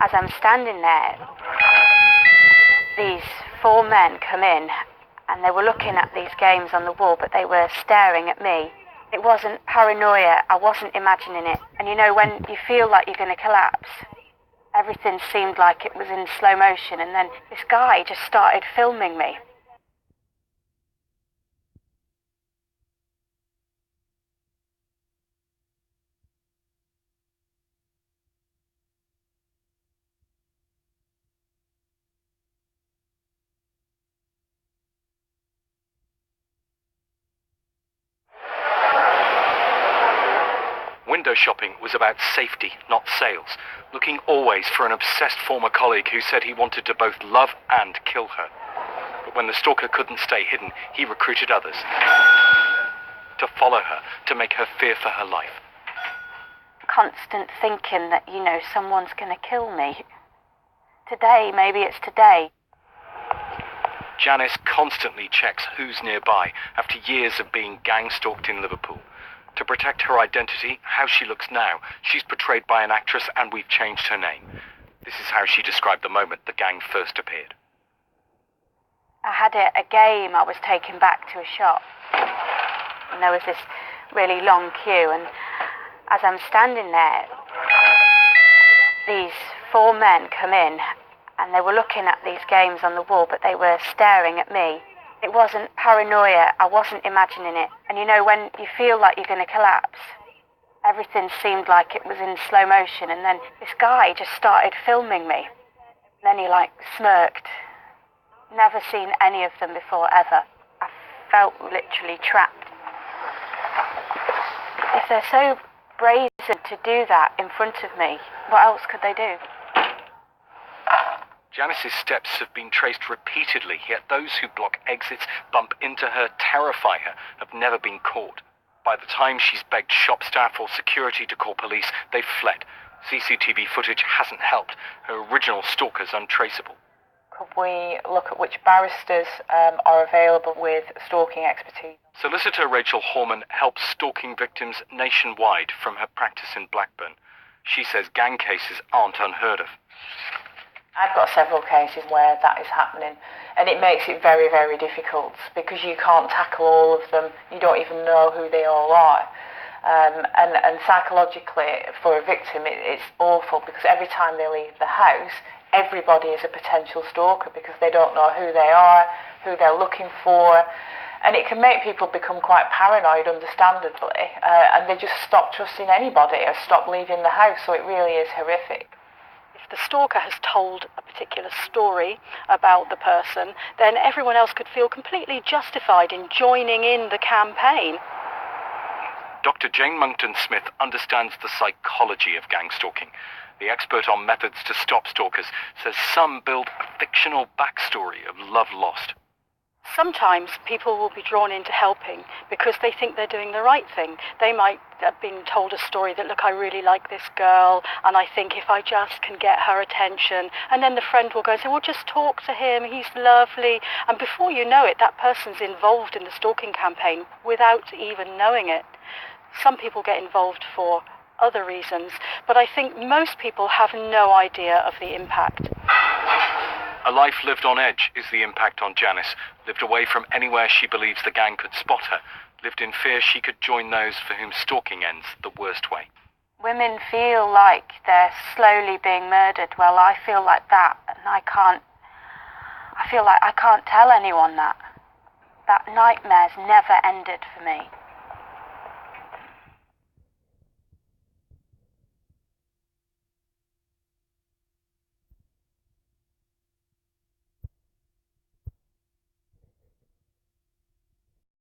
As I'm standing there, these four men come in and they were looking at these games on the wall, but they were staring at me. It wasn't paranoia, I wasn't imagining it. And you know, when you feel like you're going to collapse, everything seemed like it was in slow motion, and then this guy just started filming me. Window shopping was about safety, not sales, looking always for an obsessed former colleague who said he wanted to both love and kill her. But when the stalker couldn't stay hidden, he recruited others to follow her, to make her fear for her life. Constant thinking that, you know, someone's going to kill me. Today, maybe it's today. Janice constantly checks who's nearby after years of being gang-stalked in Liverpool. To protect her identity, how she looks now, she's portrayed by an actress and we've changed her name. This is how she described the moment the gang first appeared. I had a game, I was taken back to a shop. And there was this really long queue, and as I'm standing there, these four men come in and they were looking at these games on the wall, but they were staring at me. It wasn't paranoia, I wasn't imagining it. And you know, when you feel like you're going to collapse, everything seemed like it was in slow motion, and then this guy just started filming me. And then he smirked. Never seen any of them before, ever. I felt literally trapped. If they're so brazen to do that in front of me, what else could they do? Janice's steps have been traced repeatedly, yet those who block exits, bump into her, terrify her, have never been caught. By the time she's begged shop staff or security to call police, they've fled. CCTV footage hasn't helped. Her original stalker's untraceable. Could we look at which barristers are available with stalking expertise? Solicitor Rachel Horman helps stalking victims nationwide from her practice in Blackburn. She says gang cases aren't unheard of. I've got several cases where that is happening, and it makes it very, very difficult because you can't tackle all of them. You don't even know who they all are. And psychologically, for a victim, it's awful because every time they leave the house, everybody is a potential stalker because they don't know who they are, who they're looking for. And it can make people become quite paranoid, understandably, and they just stop trusting anybody or stop leaving the house, so it really is horrific. The stalker has told a particular story about the person, then everyone else could feel completely justified in joining in the campaign. Dr. Jane Monckton-Smith understands the psychology of gang stalking. The expert on methods to stop stalkers says some build a fictional backstory of love lost. Sometimes people will be drawn into helping because they think they're doing the right thing. They might have been told a story that, look, I really like this girl, and I think if I just can get her attention, and then the friend will go and say, well, just talk to him, he's lovely. And before you know it, that person's involved in the stalking campaign without even knowing it. Some people get involved for other reasons, but I think most people have no idea of the impact. A life lived on edge is the impact on Janice. Lived away from anywhere she believes the gang could spot her. Lived in fear she could join those for whom stalking ends the worst way. Women feel like they're slowly being murdered. Well, I feel like that, and I feel like I can't tell anyone that. That nightmare's never ended for me.